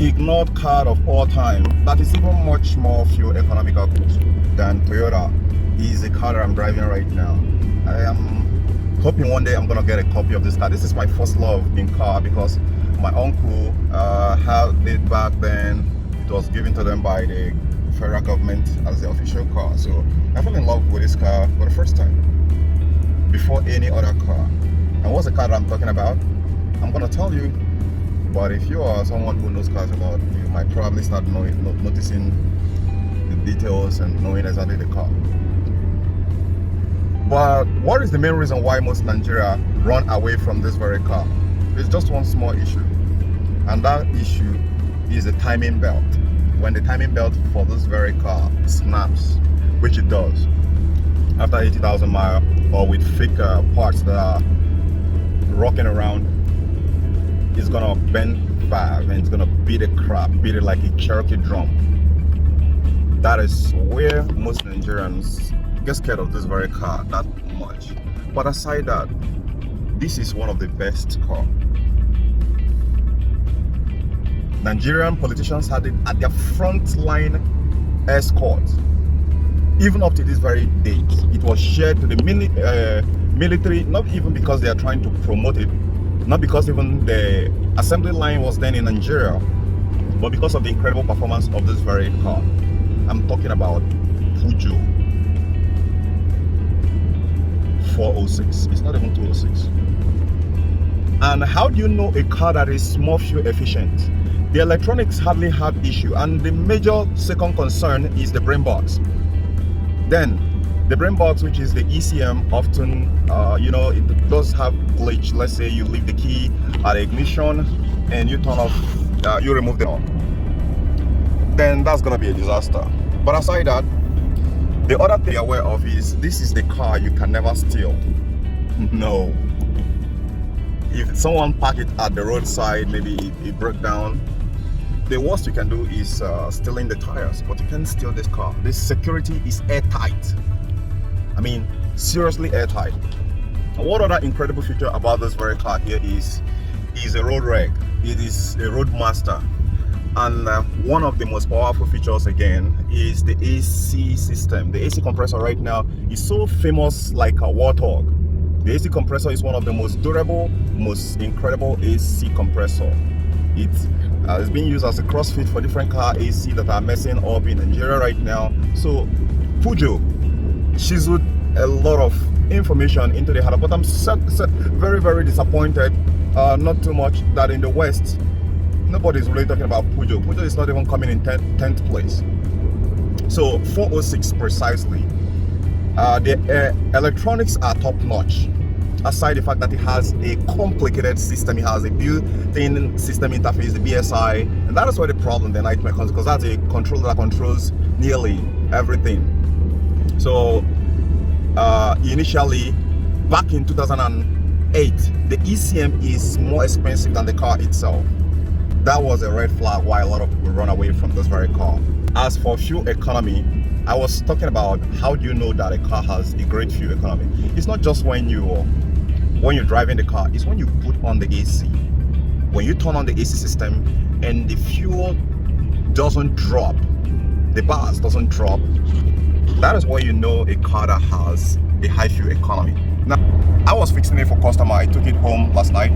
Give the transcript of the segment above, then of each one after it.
ignored car of all time that is even much more fuel economical than Toyota is the car that I'm driving right now. I am hoping one day I'm gonna get a copy of this car. This is my first love in car because my uncle had it back then. It was given to them by the federal government as the official car. So I fell in love with this car for the first time before any other car. And what's the car that I'm talking about? I'm gonna tell you. But if you are someone who knows cars a lot, you might probably start noticing the details and knowing exactly the car. But what is the main reason why most Nigeria run away from this very car? It's just one small issue, and that issue is the timing belt. When the timing belt for this very car snaps, which it does, after 80,000 miles, or with fake parts that are rocking around, it's gonna bend valve and it's gonna beat it like a Cherokee drum. That is where most Nigerians get scared of this very car that much. But aside that, this is one of the best cars. Nigerian politicians had it at their front line escort. Even up to this very date, it was shared to the military, not even because they are trying to promote it, not because even the assembly line was then in Nigeria, but because of the incredible performance of this very car. I'm talking about Peugeot 406. It's not even 206. And how do you know a car that is more fuel efficient? The electronics hardly had issue, and the major second concern is the brain box. Then the brain box, which is the ECM, often it does have glitch. Let's say you leave the key at ignition and you turn off, you remove the on, then that's gonna be a disaster. But aside that, the other thing you're aware of is this is the car you can never steal. No. If someone park it at the roadside, maybe it broke down, the worst you can do is stealing the tires, but you can't steal this car. This security is airtight. I mean, seriously airtight. And what other incredible feature about this very car here is a road reg. It is a road master. And one of the most powerful features again is the AC system. The AC compressor right now is so famous, like a warthog. The AC compressor is one of the most durable, most incredible AC compressor. It is being used as a crossfit for different car AC that are messing up in Nigeria right now. So Peugeot chiseled a lot of information into the header, but I'm very, very disappointed. Not too much that in the West, nobody's really talking about Peugeot. Peugeot is not even coming in 10th place. So 406 precisely. The electronics are top notch. Aside the fact that it has a complicated system, it has a built-in system interface, the BSI, and that is where the problem, the nightmare comes, because that's a controller that controls nearly everything. So initially, back in 2008, the ECM is more expensive than the car itself. That was a red flag why a lot of people run away from this very car. As for fuel economy, I was talking about how do you know that a car has a great fuel economy. It's not just when you're driving the car, it's when you put on the AC. When you turn on the AC system and the fuel doesn't drop, the bars doesn't drop, that is where you know a car that has a high fuel economy. Now, I was fixing it for customer. I took it home last night,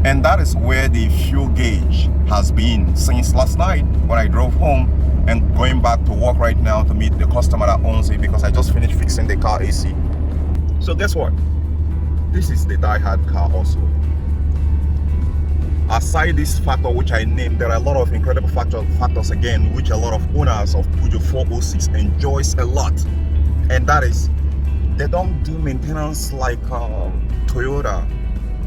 and that is where the fuel gauge has been since last night when I drove home and going back to work right now to meet the customer that owns it, because I just finished fixing the car AC. So guess what? This is the die-hard car also. Aside this factor which I named, there are a lot of incredible factors again which a lot of owners of Peugeot 406 enjoys a lot, and that is they don't do maintenance like Toyota.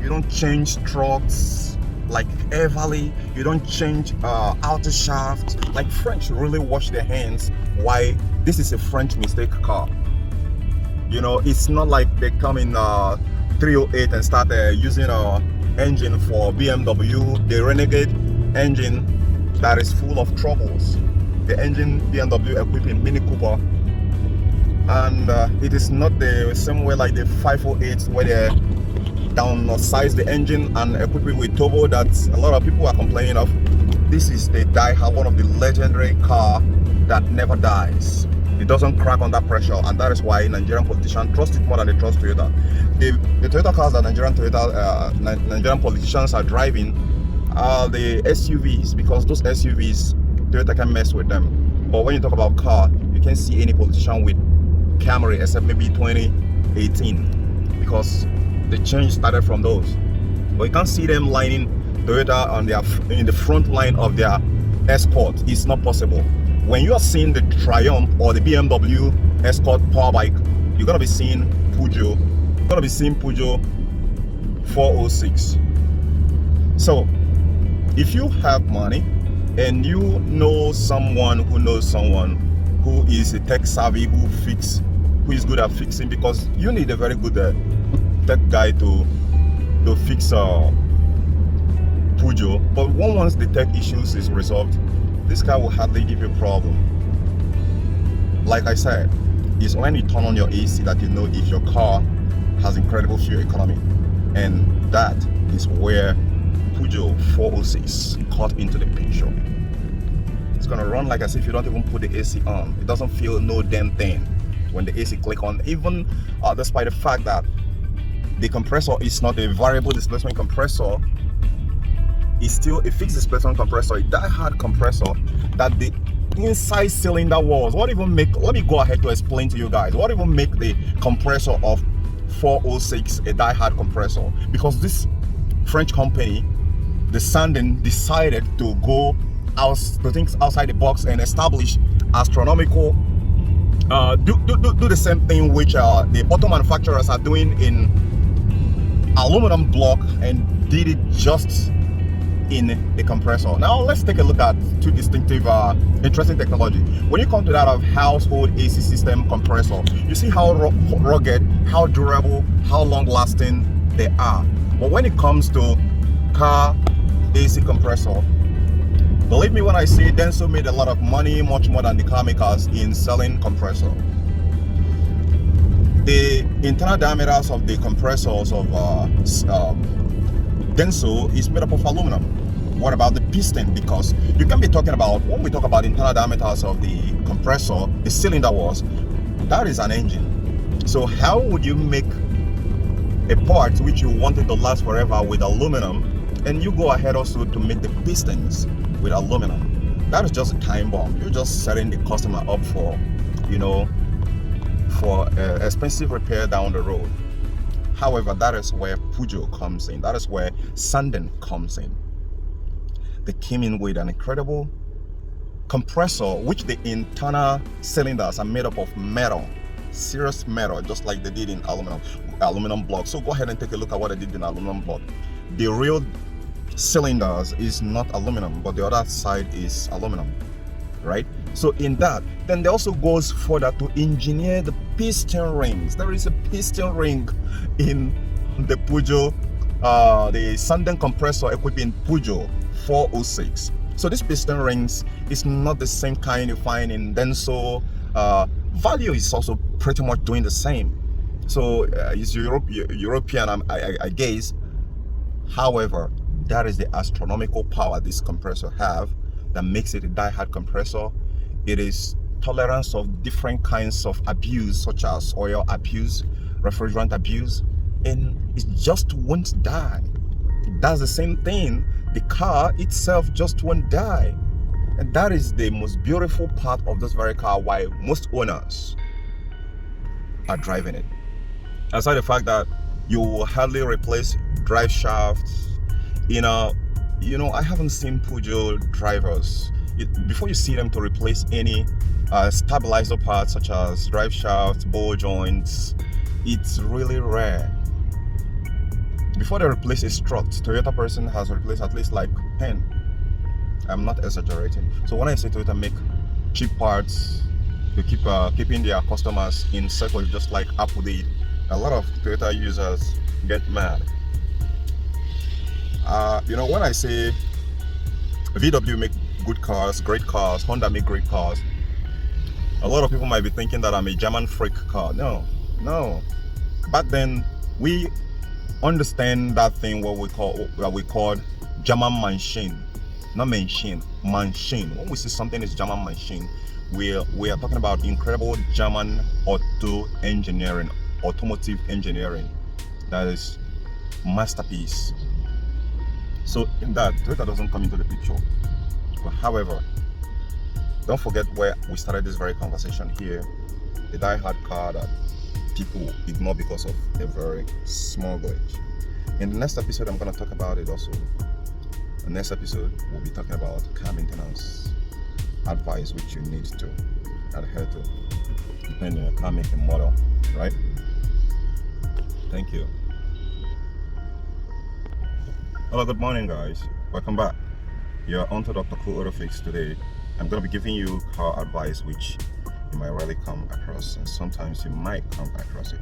You don't change struts like Everly. You don't change outer shaft. Like French really wash their hands. Why? This is a French mistake car. You know, it's not like they come in 308 and start using engine for BMW, the Renegade engine that is full of troubles. The engine BMW equipped in Mini Cooper, and it is not the same way like the 508 where they downsize the engine and equip it with turbo that a lot of people are complaining of. This is the one of the legendary car that never dies. It doesn't crack under pressure, and that is why Nigerian politicians trust it more than they trust Toyota. The Toyota cars that Nigerian politicians are driving are the SUVs, because those SUVs, Toyota can mess with them. But when you talk about car, you can't see any politician with Camry except maybe 2018, because the change started from those. But you can't see them lining Toyota on in the front line of their Escort. It's not possible. When you are seeing the Triumph or the BMW Escort power bike, you're gonna be seeing Peugeot. You're gonna be seeing Peugeot 406. So, if you have money and you know someone who knows someone who is a tech savvy, who is good at fixing, because you need a very good tech guy to fix Peugeot. But once the tech issues is resolved, this guy will hardly give you a problem. Like I said, it's when you turn on your AC that you know if your car has incredible fuel economy, and that is where Peugeot 406 cut into the picture. It's gonna run like as if you don't even put the AC on. It doesn't feel no damn thing when the AC click on, even despite the fact that the compressor is not a variable displacement compressor. It's still a fixed displacement compressor, a die-hard compressor that the inside cylinder walls. Let me go ahead to explain to you guys what even make the compressor of 406 a die-hard compressor. Because this French company, the Sanden, decided to go out to things outside the box and establish astronomical do the same thing which the auto manufacturers are doing in aluminum block, and did it just in the compressor. Now let's take a look at two distinctive interesting technology. When you come to that of household AC system compressor, you see how rugged, how durable, how long lasting they are. But when it comes to car AC compressor, believe me when I say Denso made a lot of money, much more than the car makers, in selling compressor. The internal diameters of the compressors of Denso is made up of aluminum. What about the piston? Because you can be talking about, when we talk about internal diameters of the compressor, the cylinder walls, that is an engine. So how would you make a part which you wanted to last forever with aluminum, and you go ahead also to make the pistons with aluminum? That is just a time bomb. You're just setting the customer up for, for expensive repair down the road. However, that is where Peugeot comes in. That is where Sanden comes in. They came in with an incredible compressor, which the internal cylinders are made up of metal, serious metal, just like they did in aluminum block. So go ahead and take a look at what they did in aluminum block. The real cylinders is not aluminum, but the other side is aluminum, right? So in that, then they also goes further to engineer the piston rings. There is a piston ring in the Peugeot, the Sanden compressor equipping Peugeot 406. So this piston rings is not the same kind you find in Denso. Value is also pretty much doing the same. So it's European, I guess. However, that is the astronomical power this compressor have that makes it a die-hard compressor. It is tolerance of different kinds of abuse, such as oil abuse, refrigerant abuse, and it just won't die. That's the same thing. The car itself just won't die. And that is the most beautiful part of this very car, why most owners are driving it. Aside the fact that you will hardly replace drive shafts, I haven't seen Peugeot drivers, before you see them to replace any stabilizer parts such as drive shafts, ball joints, it's really rare. Before they replace a strut, Toyota person has replaced at least like 10. I'm not exaggerating. So when I say Toyota make cheap parts to keep keeping their customers in circles, just like Apple did, a lot of Toyota users get mad. When I say VW make good cars, great cars, Honda make great cars, a lot of people might be thinking that I'm a German freak car. No. Back then, we understand that thing what we called German machine. not machine, machine. When we say something is German machine, we are talking about incredible German automotive engineering. That is masterpiece. So in that, Toyota doesn't come into the picture. But however, don't forget where we started this very conversation here. The die-hard car that people ignore because of a very small glitch. In the next episode, I'm going to talk about it also. The next episode, we'll be talking about car maintenance advice which you need to adhere to, depending on your car make and model, right? Thank you. Hello, good morning, guys. Welcome back. You're on to Dr. Cool Auto Fix. Today, I'm going to be giving you car advice which you might rarely come across, and sometimes you might come across it.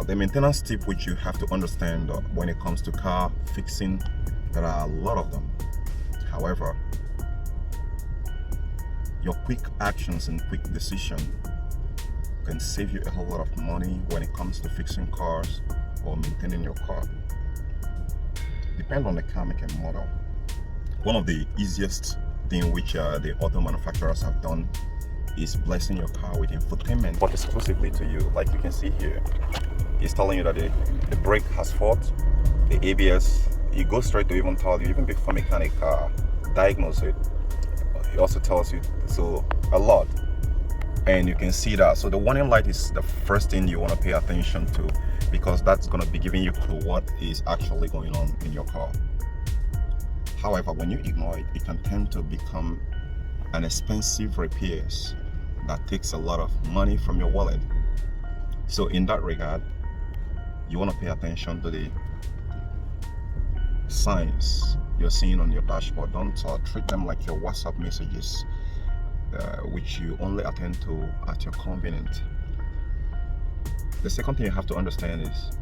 The maintenance tip which you have to understand when it comes to car fixing, there are a lot of them. However, your quick actions and quick decision can save you a whole lot of money when it comes to fixing cars or maintaining your car. Depend on the car make and model. One of the easiest thing which the auto manufacturers have done is blessing your car with infotainment, but exclusively to you. Like you can see here, it's telling you that the brake has fault, the ABS, it goes straight to even tell you, even before mechanic diagnose it. It also tells you so a lot, and you can see that. So the warning light is the first thing you want to pay attention to, because that's going to be giving you a clue what is actually going on in your car. However, when you ignore it, it can tend to become an expensive repairs that takes a lot of money from your wallet. So in that regard, you want to pay attention to the signs you're seeing on your dashboard. Don't treat them like your WhatsApp messages, which you only attend to at your convenience. The second thing you have to understand is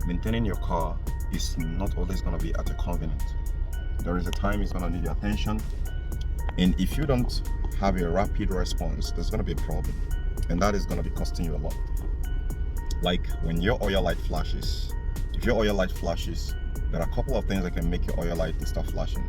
maintaining your car is not always going to be at your convenience. There is a time it's going to need your attention, and if you don't have a rapid response, there's going to be a problem, and that is going to be costing you a lot. Like when your oil light flashes, if your oil light flashes, there are a couple of things that can make your oil light to start flashing.